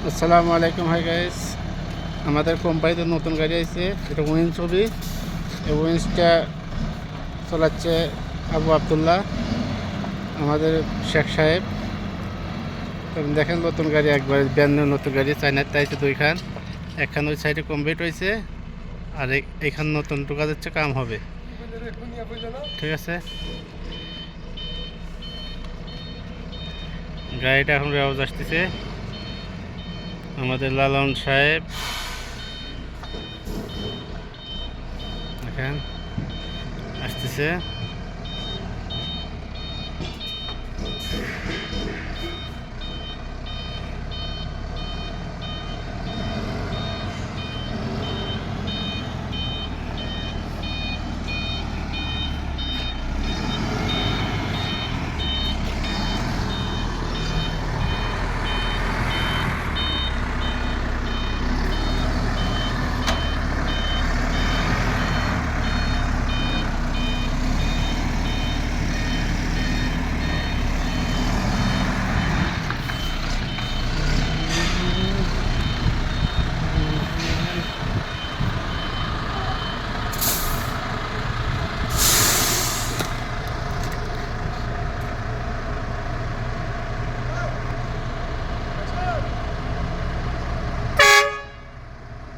আসসালামু আলাইকুম। Hi guys, আমাদের কোম্পানিতে নতুন গাড়ি আছে। এটা উইন্স হবে। এই উইন্সটা চালাচ্ছে আবু আবদুল্লাহ, আমাদের শেখ সাহেব। দেখেন নতুন গাড়ি, একবার ব্র্যান্ড নিউ নতুন গাড়ি। চাইনার তাইছে দুইখান, একখান ওই সাইডে কমপ্লিট হয়েছে, আর এইখান নতুন ঢোকা যাচ্ছে, কাম হবে। ঠিক আছে, গাড়িটা এখন রেওয়াজ আসতেছে। আমাদের লালন সাহেব দেখেন আসতেছে।